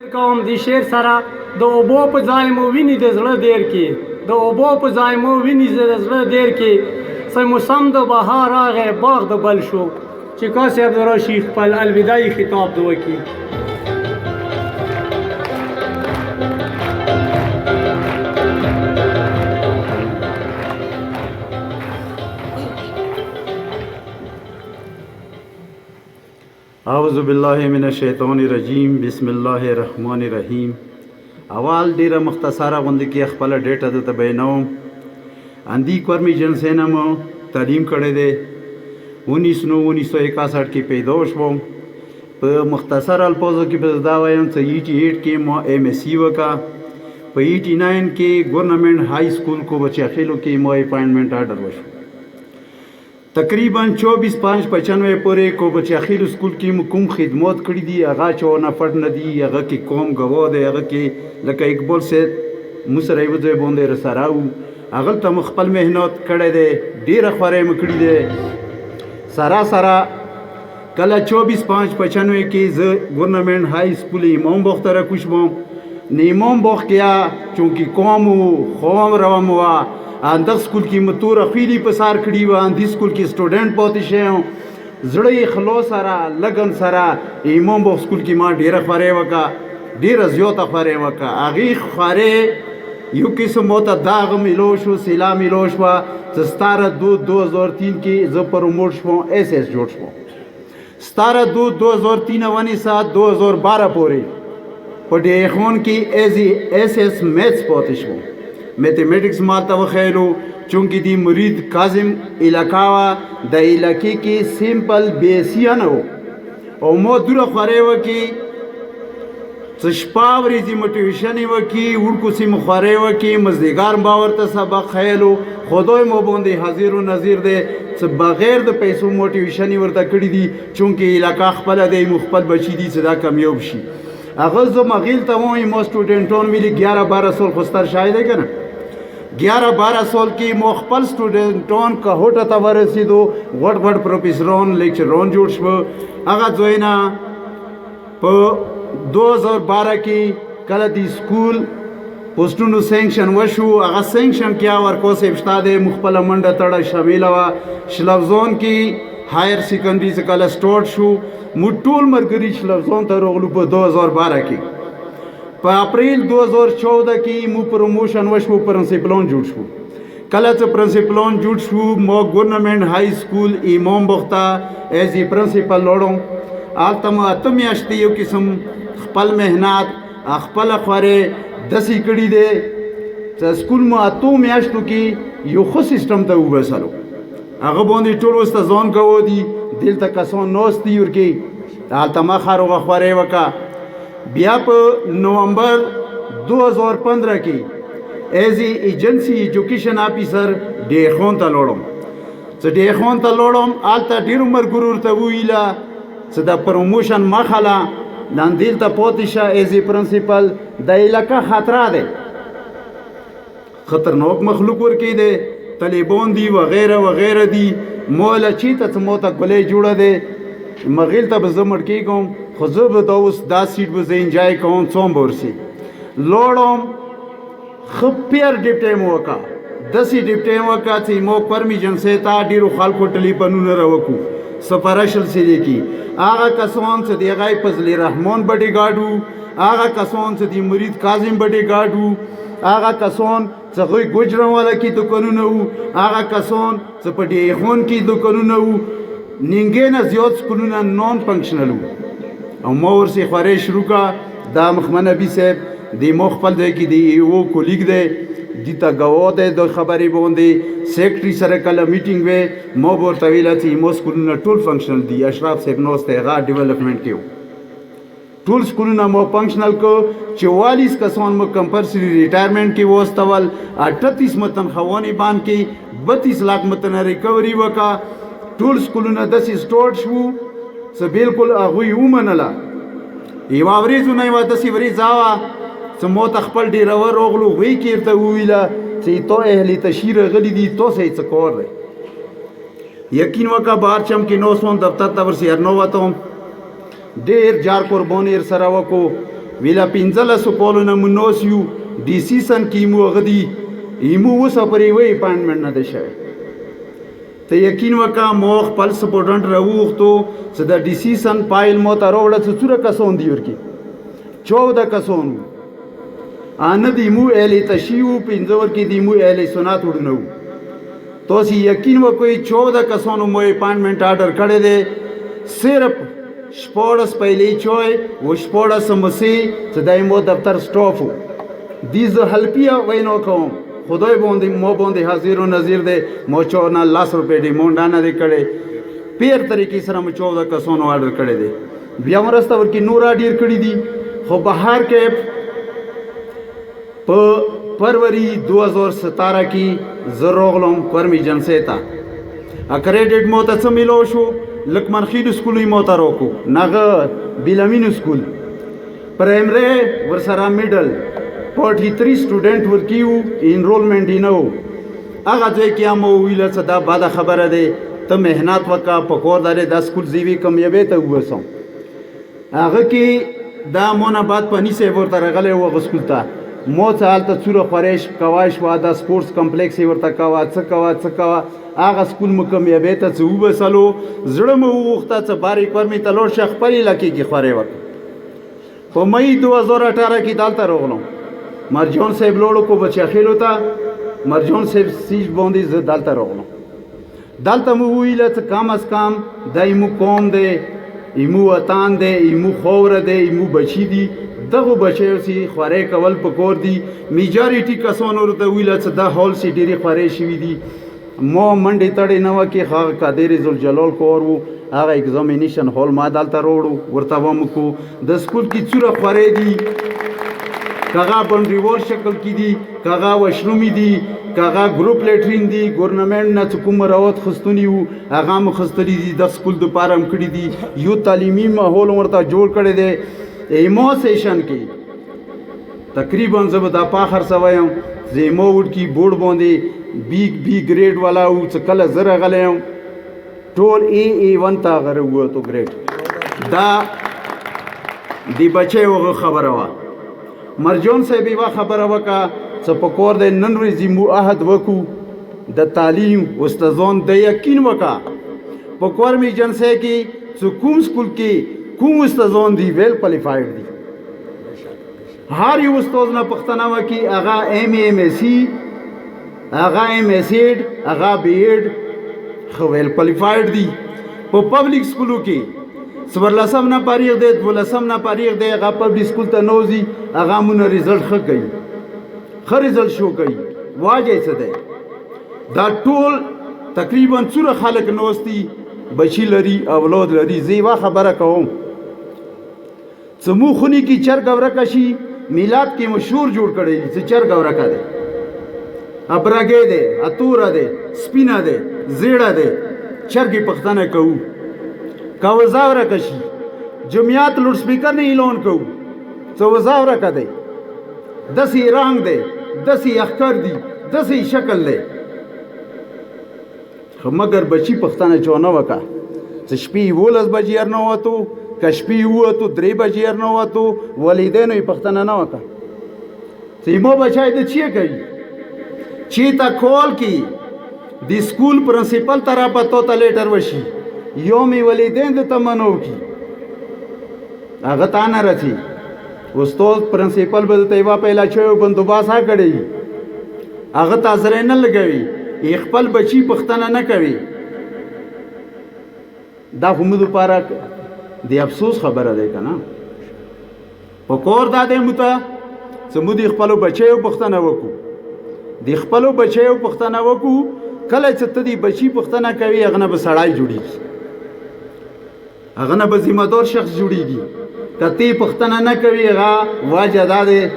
قوم د شیر سره د اوبو په ځای مو ویني د زړه دیر کې د اوبو په ځای مو ویني د زړه دیر کې څه موسم د بهار راغی باغ د بل شو چې کاسې عبدالراشي خپل الوداعي خطاب د وکړي. اعوذ بالله من الشیطان الرجیم بسم الله الرحمن الرحیم. اول ډیره مختصره غوندې کې خپل ډیټا د تبینوم. اندی کورمی جنسینا مو تعلیم کړی دی 1961 کې پیدا شوم. په مختصر الفاظو کې به دا وایم چې 88 کې مو ایم ایس سی وکا. په 89 کې ګورنمنت های سکول کو بچاخیلو کې مو اپاینټمنٹ آرډر وشو. تقریباً 24/5/95 پورې کو بچاخیل سکول کې کوم خدمات کړي دي هغه چونه پټ نه دي. هغه کې کوم غوا دی هغه کې لکه اقبال سید مسره یو ځای باندې رسراو هغه ته خپل مهنت کړی دی ډیره خورې مکړي دی سارا کله 24/5/95 کې زه ګورنمنت های سکول امام باغ ته راکوشم. امام باغ کې چونکی کوم خوم روم وا اندر سکول کې متور خېلی په سار کړی و اندی سکول کې سټوډنټ پاتې شوم. زړه خلاص سره لګن سره امام باغ سکول کې ما ډیره خورې وکا ډیره زیاته خورې وکا اغه خورې یو قسم موته داغ ملو شو سلا ملو شو. 17/2/2003 کې زه پروموټ شوم ایس ایس جوړ شوم. 17/2/2003 ونی سات 2012 پورې په دې خون کې ایس ایس میتھس پاتې شوم. میتھمیټکس ماته وخیلو چونکې دی مرید کاظم علاقه وا د علاقې کې سیمپل بیسیان او مو دوره خورې وکي څه شپه ورځې موټیویشن وکي ورکو سیم خورې وکي مزدګار باور ته سبق خیلو خدای مو باندې حاضر و نظیر دی څه بغیر د پیسو موټیویشن ورته کړی دي چونکې علاقه خپل دی مخبل بچی دي صدا کامیاب شي. هغه زه مغیل ته وایي مو سټوډنټون ویلي 11-12 سال خستر شاید دی کنه 11-12 سال کې مو خپل سټوډنټون که هوټه ته ورسېدو غټ پروفیسران لیکچران جوړ شو. هغه ځایونه په 2012 کې کله د سکول پوسټونو سینکشن وشو. هغه سینکشن کې ورکو سیبشتا د مخبل منډه تړه شامل و شلوزون کې هایر سیکنډري څخه کله سٹارټ شو. مو ټول مرګري شلوزون ته راغلو په 2012 کې. په اپریل 2014 کې مو پروموشن وشو پرنسپلون جوړ شو. کله چې پرنسپلون جوړ شو مو ګورنمنت های سکول امام باغ ته ایز ای پرنسپل لوړم. آلته مو اته میاشتې یو قسم خپل مهنت خپل خورې دسې کړي دی چې سکول مو اته میاشتو کې یو خو سیستم ته وبسلو. هغه باندې ټول استادان کوو دي دلته کسان نوستي ورکی آلته ما خاروغه خورې وکا. بیا په نومبر 2015 کې ایز ای ایجنسی ایجوکیشن آفیسر ډیخون ته لوړم. چې ډیخون ته لوړم آلته ډیر عمر ګرور ته ویلا چې دا پروموشن مخاله لاندې ته پاتې شه ایز ای پرنسپل د علاقه خطر ده خطرناک مخلوق ورکی دی طالبان دی وغیره دی مولا چی ته موته ګلې جوړه ده مغیل ته به زه مړ کېږم خو زه به دا اوس دا سیټ به زه انجای کوم څوم به ورسي لوړم ښه پیر ډیپټیم وکړه داسې ډیپټیم وکړه چې مو پرمیجنسۍ ته ډېرو خلکو ټلیفونونه راوکړو سپارشل سیدې کې هغه کسان چې د هغه فضل رحمان بډې ګاډو هغه کسان چې د مرید کاظم بډې ګاډو هغه کسان چې هغوی ګوجران والا کې دوکانونه وو هغه کسان چې په ډیخون کې دوکانونه وو نیمګې نه زیات سکولونه نان فنکشنل وو. او ما ورسې خورې شروع کړه دا مخمن نبي صاحب د مو خپل دی کې دی یو کولیګ دی دي ته ګوا دی د خبرې باندې سیکرټري سره کله میټینګ وې ما ورته ویله چې مو سکولونه ټول فنکشنل دي. اشراف صاحب نوست هغه ډیولپمنټ کې ټول سکولونه مو فنکشنل کو 44 کسان مو کمپلسري ریټایرمنټ کې واستول 38 متن خوانی باندې کې 32 لاک متن ریکوري وکا. ټول سکولونه داسې سٹارټ شو چې بالکل هغه یو منله یو اوریزو نه و داسې وریز آوا چې مو ته خپل ډیرور راغلو وی کېرته ویله چې تو اهلی تشهیر غلی دي تو سې څه کور دی یقین وکا بار چم کې 900 دفتر ته ورسې هر نو وته ډیر جار قرباني سره وکړو ویلا 15 کالونه مو نوس یو ډي سي سن کې مو غدي ایمو اوسه پرې وی اپاینټمنټ نه ده شوی ته یقین وکړه مو خپل سپورټنټ راوغوښتو چې د ډي سي سن فایل مو ته راوړه چې څومره کسان دي ورکې 14 کسان وو آنه د ایمو اهلی تشي وو 15 ورکې د ایمو اهلی سنات وړونه وو تاسو یقین وکړئ 14 کسانو مو اپاینټمنټ آرډر کړی دی صرف شپاړس پیلې چوی و شپاړس مسې چې د ایمو دفتر سټاف وو دې زه حلفیه وینو کوم خدای باندې مو باندې حاضر و نظیر دی مو 14 روپۍ ډیمونډ نه دی کړی پیر طریقې سره مو 14 کسانو آرډر کړی دی بیا مرسته ورکې نور ډیر کړي دي خو بهر کې په فروری 2017 کې زه راغلم فرمی جنسې ته اکریډټ مو ته څه میلو شو لکمن خیل سکول مو ته روکو نغه بیلامین سکول پرایمری ورسره میډل 43 سټوډنټ ورکیو انرولمنٹ یې نه و هغه ځای کې مو ویله چې دا بده خبره ده ته مهنت وکړه په کور دارې دا سکول زیوي کمیابې ته ووسم هغه کې دا مونه بعد پنی سه ورته راغلی و سکول ته مو څه هلته څوره خورش کوای شوه دا سپورټس کمپلیکس یې ورته کوه څه کوه هغه سکول مو کمیابې ته څه وبسلو زړه مو وغوښته چې باریک ورمې ته لوړ شه خپل علاقې کې خورې وکړه په مئی 2018 کې دلته راغلم مرجان صاحب لوړو کو بچا خېلو ته مرجان صاحب سیج باندې زه دلته راغلم دلته مو ویله چې کم از کم د ایمو قوم دی ایمو وطن دی ایمو خوره دی ایمو بچی دی دغه بچیو سي خورې کول پکور دي میجارټي کسانو ورته ویله چې دا هول سي ډېرې خورې شوي دي مو منډې تړې نه وه کې هغه قادر ذوالجلال کور و هغه ایگزامینیشن هال ما دلته راوړو ورته ومو کو د سکول کې څوره خورې دي کاغا بنډریوال شکل کې دي کاغا وشرومي دي کاغا ګروپ لیټرین دي ګورنمنت نه کوم راوت خستونی وو هغه مخستري دي د سکول د پارم کړی دي یو تعلیمي ماحول ورته جوړ کړی دی ایمو سیشن کې تقریبا زه دا پاخر سوایم زیمو وډ کی بورډ باندې بی گریډ والا او څه کله زره غلیم ټول A1 تا غره وو تو گریډ دا دی بچي وغه خبره وا مرجان صاحب یې خبره وکړه چې په کور د نن ورځې مو عهد وکړو د تعلیم استادان د یقین وکړه په کور می جنسه کې چې کوم سکول کې کوم استادان دی ویل کوالیفاید دي هر یو استاد نه پښتنه وکي هغه MSc هغه MSc هغه BEd خو ویل کوالیفاید دي په پبلک سکولو کې سورلسم نه پاریغ دی دولسم نه پاریغ دی هغه پبلک سکول ته نوځي هغه مونږ رزلټ ښه کوي ښه رزلټ شو کوي واجه څه دی دا ټول تقریبا څوره خلک نوستي بچی لري اولاد لري زیوا خبره کوم سمو خونی کی چرګ ورکه شي میلاد کې مشهور جوړ کړی چې چرګ ورکه دی ابراګې دی اتوره دی سپینه دی زیړه دی چرګي پښتنه کوو کاوزا ورکه شي جمعیات لوډ سپیکر نه اعلان کوو څه وزا ورکه دی دسی رنگ دی دسی اخکر دی دسی شکل دی خو مگر بچی پښتنه چونه وکا چې شپې 12 بجې نه وته کشپی وته 3 بجې نه وته ولیدینو پښتنه نه وکا چې مو بچای د چی کوي چی تا کول کی د سکول پرنسپل طرف ته ته لیټر وشي یو می ولیدین د تمنو کی هغه تا نه رسی استاد پرنسپل به ته وا पहिला چوي بندوباسه کړی هغه تاسو نه لګوي خپل بچی پښتنه نه کوي دا هم د پاره د افسوس خبره ده کنه په کور دا د مته سمودي خپل بچي پښتنه وکړو د خپل بچي پښتنه وکړو کله چې ته دی بچی پښتنه کوي هغه نه به سړای جوړیږي هغه نه به ذمہ دار شخص جوړیږي کته پښتنه نه کوي هغه واجه ده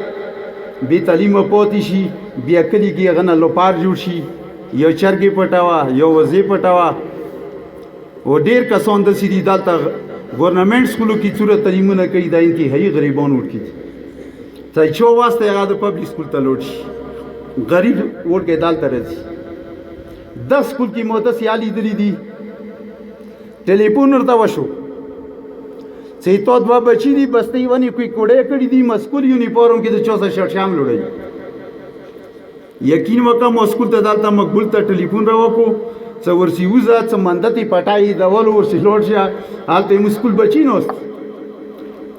بي تعلیم پوتی شي بیا کلی کې هغه نه لوپار جوړ شي یو چرګي پټاوا یو وزي پټاوا و ډیر کسان د سیدی دالته گورنمنٹ سکولو کې څوره تعلیمونه کوي دا انتهایی غریبان ورکی ته چو واسطه هغه د پبلک سکول ته لوټ شي غریب ورکه دالته راځي د سکول کې موده سیالي درې دي ټلیفون ورته وشو چې تو دوه بچی دي بستې ونی کوئی کوړې کړي دي مسکول یونیفارم کې د 64 شرط شام لړی یقین وکړه مسکول ته دالته مقبول ته ټلیفون راوکو څه ورسی وزه څه مندتې پټای د ول ورسی لوړ شه حالته مسکول بچی نوست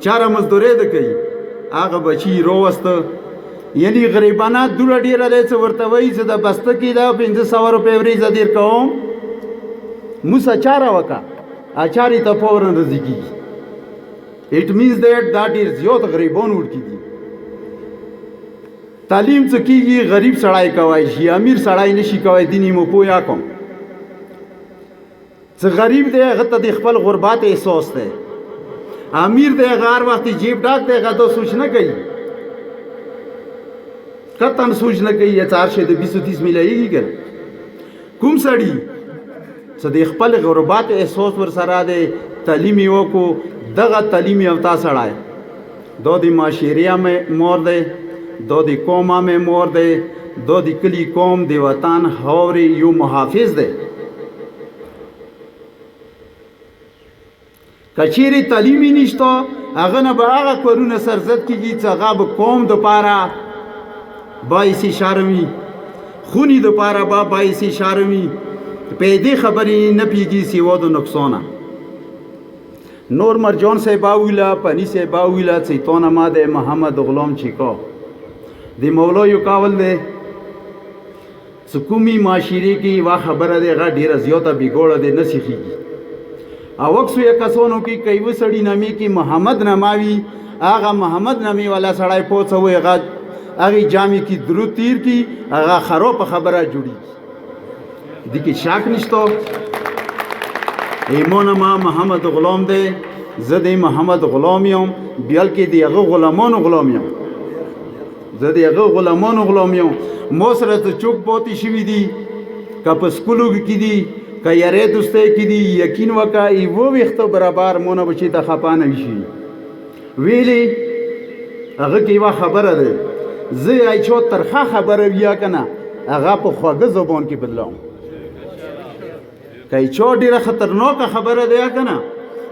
چاره مزدورې ده کوي هغه بچی روسته یعنی غریبانه دوړه ډیره ده څه ورته وایي چې د بسته کې دا 500 روپۍ ورځ دیر کوم موسه چاره وکړه اچاري ته فورن رضی کیږي اٹ مینز that ډیر زیات غریبان ورکی دي تعلیم څه کیږي غریب سړی کوي شي امیر سړی نشي کوي دیني مو پویا کوم څه غریب دی هغه ته د خپل غربت احساس دی امیر دی غار وخت جیب ډاک دی هغه ته سوچ نه کوي کتن سوچ نه کوي یا 430 ملایږي ګر کوم سړی څه د خپل غربت احساس ور سره دی تعلیم یو کو دغه تعلیم یافته سړی دو د معاشره میں مور دی دو د قومه میں مور دی دو د کلی قوم دی وطن حوري یو محافظ دی کچيري تعلیمي نشته هغه نه به هغه کورونه سرزت کیږي چې هغه به قوم د پاره باعث شرمي خونی د پاره با باعث شرمي پیدې خبرې نه پیږي سیوا د نقصانه نور مرجان سے باویلا پنی سے باویلا چیتون ما دے محمد غلام چیکو دی مولا یو کاول دے سکومی معاشرے کی وا خبر دے غا ډیر زیاته بیګوړه دے نسخی او وکسو یا کسونو کی کئی وسړی نامی کی محمد ناماوی آغا محمد نامی والا سړی پوڅوي غا اغي جامی کی درو تیر کی آغا خرو په خبره جوړی دی کی شاک نشتو ایمان ما محمد غلام دی زه د محمد غلام یم بلکې د هغه غلامانو غلام یم زه د هغه غلامانو غلام یم مو سره ته چوک پوتې شوي دي که په سکولو کې دي که یارې دوستۍ کې دي یقین وکړه یوه ویښته برابر مونه به چې ته خفه نه شي ویلې هغه کې یوه خبره ده زه یې چا ترخه خبره ویا که نه هغه په خوږه زبان کې بدلوم کای چا ډیره خطرناکه خبره ده کنه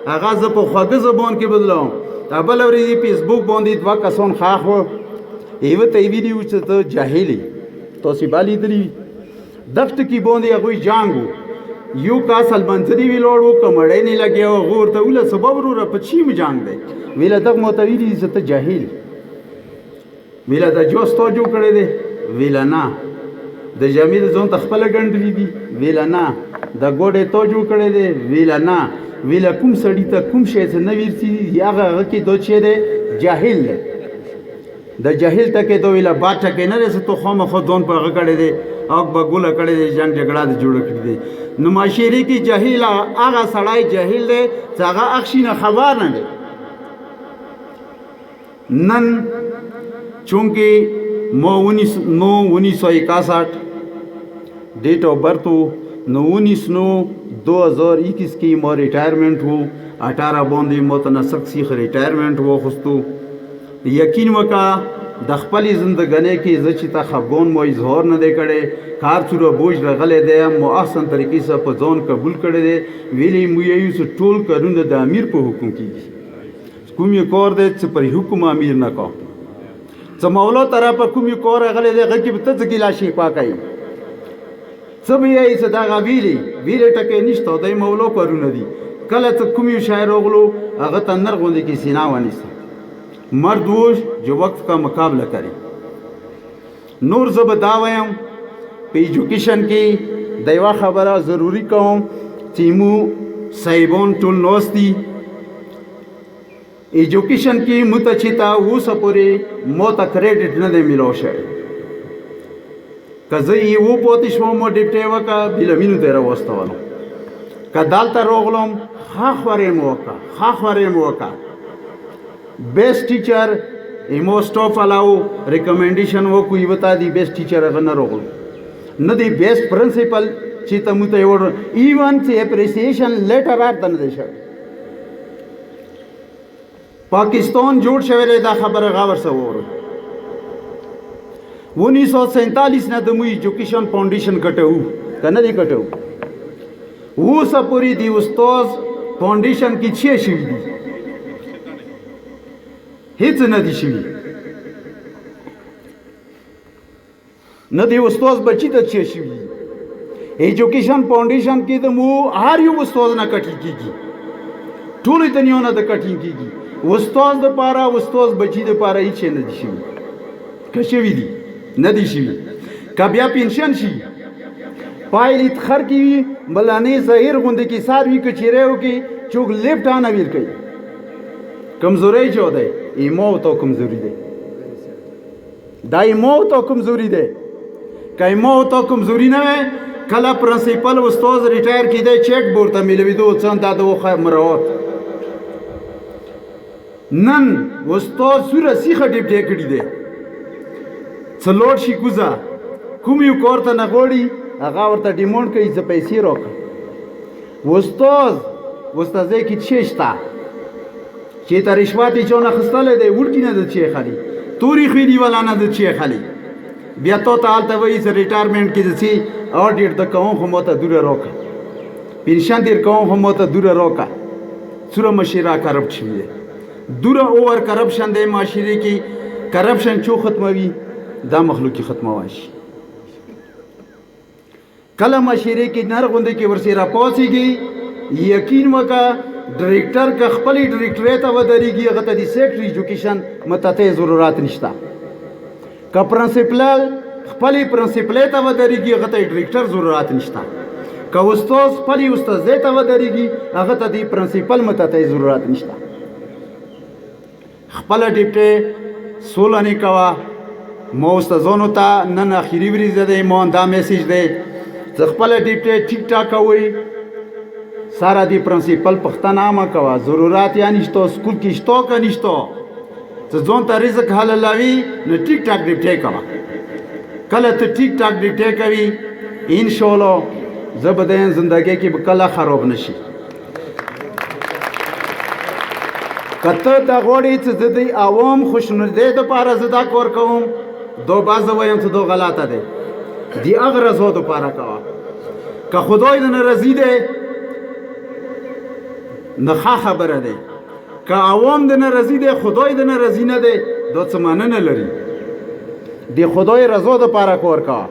هغه ز په خوږه زبان کې بدلوم بل ورځ فیسبوک باندې دوا کسان خاخو ایو ته ویډیو چې ته جاهلی تاسو بالی دلی دفت کې باندې هغه جانګو یو کاسل منځري ویلوړو کمړې نه لګیو غور ته ول سبب ورو په چی م جانګ دی ویله دغه متویلی چې ته جاهل ویله د جوستو جو کړی دی ویله نه د جامې ځون تخپل ګڼلې دي ویله نه د ګوډې تو جو کړی دی ویله نه ویله کوم سړی ته کوم شی څه نه ورسي هغه کې دو چي دی جاهل دی د جاهل ته کې دو ویله باټه کې نه رسې تو خو مخ دون په هغه کړی دی او بګوله کړی دی جنگ جګړه د جوړ کړی دی نو معاشري کې جاهل هغه سړی جاهل دی چې هغه اخشینه خبر نه دی نن چونکه مو 1961 date of birth हो 19/9/2021 की मो रिटायरमेंट हो 18 बंदी मोतना शख्सी रिटायरमेंट हो खुस्तु यकीन वका د خپل زندګانې کې زچ ته خفګون مو اظهار نه دی کړي کار چوره بوج رغلې دی مو احسن طریقې سره په ځون قبول کړي دی ویلي مو یو څه ټول کارونه د امیر په حکم کېږي کوم یو کار دی چې پر حکم امیر نه کو څه مولا طرف کوم یو کار غلې دی غږی په تځګیلا شي پاکای سب یې صدا غویلی ویلې ټکې نشته د مولا کارونه دي کله ته کوم یو شاعر وغلو هغه تنر غوندې کې سینا ونیسه مرد وہ جو وقت کا مقابلہ کرے نور زب داویم پہ ایجوکیشن کی دیوا خبرہ ضروری کہوں تیمو صاحبون ټول نوستی ایجوکیشن کی متچیتا وہ سپورے موتا کریڈٹ نہ دے ملو شاید کزئی وہ پوتشمو مو ڈپٹے وکا بیلمینو دیرا وستوانو کدالتا روغلوم خاخوارے موکا best teacher most of allow recommendation वो कोई बता दी बेस्ट टीचर अगर न रोक न दी बेस्ट प्रिंसिपल चिता मुत इवन से एप्रिसिएशन लेटर आर तन देश पाकिस्तान जोड़ शवेले दा खबर गावर से और 1947 न दमु एजुकेशन फाउंडेशन कटऊ कन दी कटऊ वो सपूरी दी उस्ताद फाउंडेशन की 6 शिवी هیڅ نه دي شوي نه دی استاد بچی ته چې شوي ایجوکیشن فاؤنډیشن کې د مو هر یو استاد نه کټی کیږي ټول دنیا نه د کټی کیږي استاد د پاره استاد بچی د پاره هیڅ نه دي شوي که شوي دي نه دي شوي که بیا پنشن شي پایلیت خر کی ملانې ظاهر غوندې کې ساروي که چیرې وکړي چوک لیفټ آنه ویر کوي کمزورۍ جو دی ایمو تو کمزوري دی دا ایمو تو کمزوري دی که ایمو تو کمزوري نه وي کله پرنسپل استاد ریټایر کیدی چیک بورډ ته میلوېدو څنګه دا د مروت نن استاد سوره سیخه ډیپټي کړي دی څلور شي کوزه کوم یو کور ته نه غوړي هغه ورته ډیمونډ کوي چې پیسې راکړه استاد کې څه شته چې ته رشوت یې چون اخیستلی دی وړکي نه د چې خالي تورې خویلي والا نه د چې خالي بیا تو ته هلته وایي چې ریټایرمنټ کې چې اډیټ د کوم خو ماته دوره راکړه پنشن دیر کوم خو ماته دوره راکړه څومره مشره کرپټ شوي دی دوره اوور کرپشن دی معاشرې کې کرپشن چو ختموي دا مخلوقي ختموای شي کله معاشرې کې نر غوندې کې ورسره پاسېږي یقین وکړه ډایرکټر که خپلې ډایرکټرۍ ته ودرېږي هغه ته د سیکټري ایجوکیشن متته ضرورت نشته که پرنسپلل خپلې پرنسپلۍ ته ودرېږي هغه ته د ډایرکټر ضرورت نشته که استاد خپلې استاذۍ ته ودرېږي هغه ته د پرنسپل متته ضرورت نشته خپله ډیپټۍ سوله نه کوه ما استادانو ته نن اخري ورځ دی ما دا میسیج دی چې خپله ډیپټۍ ټیک ټاک کوئ سارا دی پرنسپل پښتنه ما کوه ضرورت یا نشته سکول کې شته که نشته چې ځان ته رزق حلالوي نو ټیک ټاک ډیپټۍ کوه کله ته ټیک ټاک ډیپټۍ کوي انشاءالله زه به د زندګۍ کې به کله خراب نشي که ته دا غواړې چې زه د عوام خوشنودۍ دپاره زه دا کار کوم دا به زه وایم چې دا غلطه دی د هغه رضا دپاره کوه که خدای د ناراضي دی نه ښه خبره دی که عوام د ناراضي دی خدای د ناراضي نه دی دا څه معنی نه لري د خدای رضا دپاره کار کوه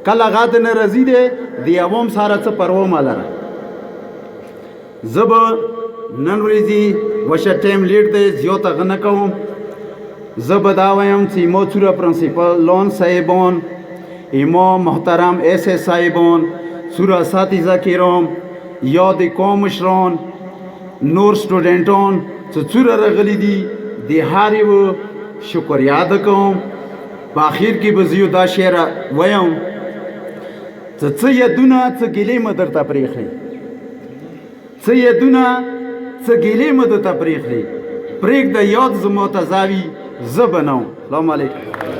کله هغه د ناراضي دی د عوام سره څه پروا مه لره زه به نن ورځې وشه ټایم لیټ دی زیات هغه نه کوم زه به دا وایم چې ایما څومره پرنسپلان صاحبان ایما محترم ایس ایس صاحبان څومره اساتذه کرام یا د قوم مشران نور سټوډنټان چې څومره راغلي دي د هر یو شکریا ادا کوم په اخر کې به زه یو دا شعر وایم چې څه یادونه څه ګیلې مې درته پرېښلې څه یادونه څه ګیلې مې درته پرېښلې پرېږده یاد زما ته زاوي زه به نه وم. سلام علیکم.